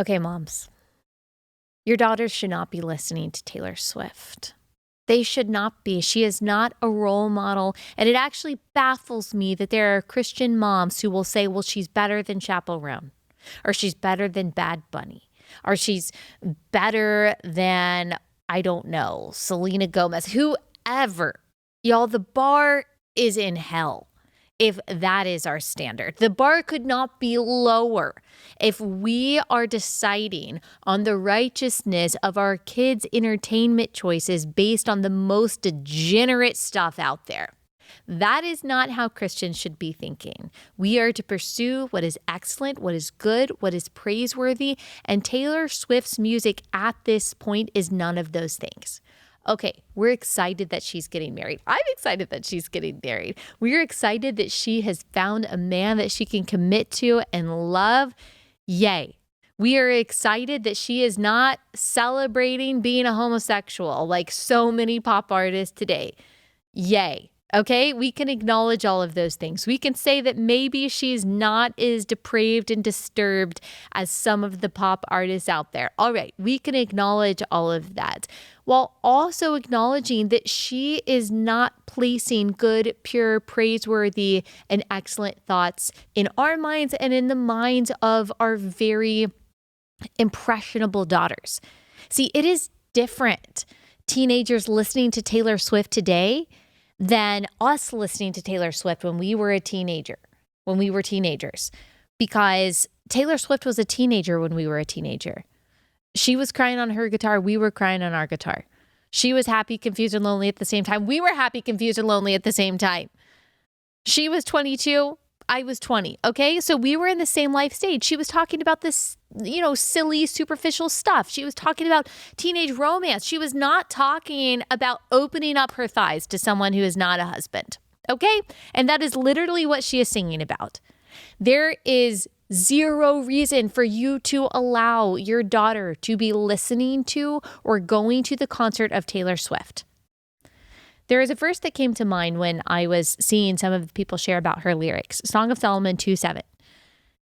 Okay, moms, your daughters should not be listening to Taylor Swift. They should not be. She is not a role model. And it actually baffles me that there are Christian moms who will say, well, she's better than Chappell Roan, or she's better than Bad Bunny, or she's better than, I don't know, Selena Gomez, whoever. Y'all, the bar is in hell if that is our standard. The bar could not be lower if we are deciding on the righteousness of our kids' entertainment choices based on the most degenerate stuff out there. That is not how Christians should be thinking. We are to pursue what is excellent, what is good, what is praiseworthy, and Taylor Swift's music at this point is none of those things. Okay, we're excited that she's getting married. I'm excited that she's getting married. We're excited that she has found a man that she can commit to and love. Yay. We are excited that she is not celebrating being a homosexual like so many pop artists today. Yay. Okay, we can acknowledge all of those things. We can say that maybe she's not as depraved and disturbed as some of the pop artists out there. All right, we can acknowledge all of that, while also acknowledging that she is not placing good, pure, praiseworthy, and excellent thoughts in our minds and in the minds of our very impressionable daughters. See, it is different. Teenagers listening to Taylor Swift today than us listening to Taylor Swift when we were teenagers, because Taylor Swift was a teenager when we were a teenager. She was crying on her guitar. We were crying on our guitar. She was happy, confused, and lonely at the same time. We were happy, confused, and lonely at the same time. She was 22. I was 20. Okay. So we were in the same life stage. She was talking about this, silly, superficial stuff. She was talking about teenage romance. She was not talking about opening up her thighs to someone who is not a husband. Okay. And that is literally what she is singing about. There is zero reason for you to allow your daughter to be listening to or going to the concert of Taylor Swift. There is a verse that came to mind when I was seeing some of the people share about her lyrics. Song of Solomon 2:7.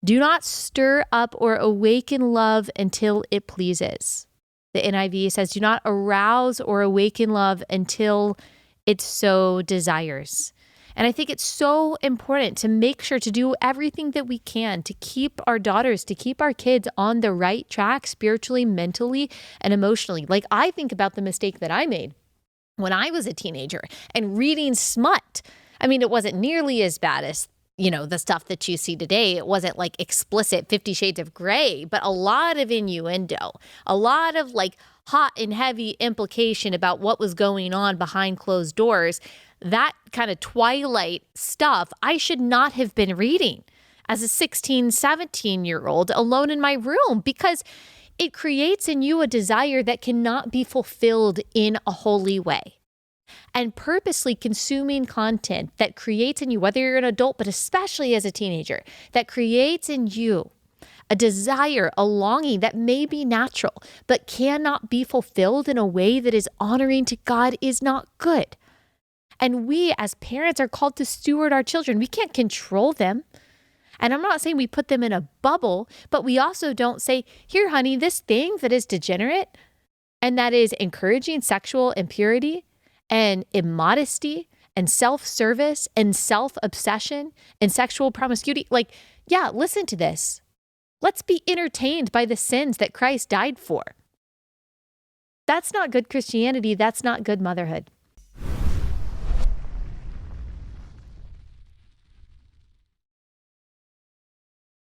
Do not stir up or awaken love until it pleases. The NIV says, do not arouse or awaken love until it so desires. And I think it's so important to make sure to do everything that we can to keep our daughters, to keep our kids on the right track spiritually, mentally, and emotionally. Like, I think about the mistake that I made when I was a teenager and reading smut. I mean, it wasn't nearly as bad as, the stuff that you see today. It wasn't like explicit 50 Shades of Grey, but a lot of innuendo, a lot of like hot and heavy implication about what was going on behind closed doors. That kind of Twilight stuff I should not have been reading as a 16, 17-year-old alone in my room, because it creates in you a desire that cannot be fulfilled in a holy way. And purposely consuming content that creates in you, whether you're an adult, but especially as a teenager, that creates in you a desire, a longing that may be natural, but cannot be fulfilled in a way that is honoring to God, is not good. And we as parents are called to steward our children. We can't control them. And I'm not saying we put them in a bubble, but we also don't say, here, honey, this thing that is degenerate and that is encouraging sexual impurity and immodesty and self-service and self-obsession and sexual promiscuity. Like, yeah, listen to this. Let's be entertained by the sins that Christ died for. That's not good Christianity. That's not good motherhood.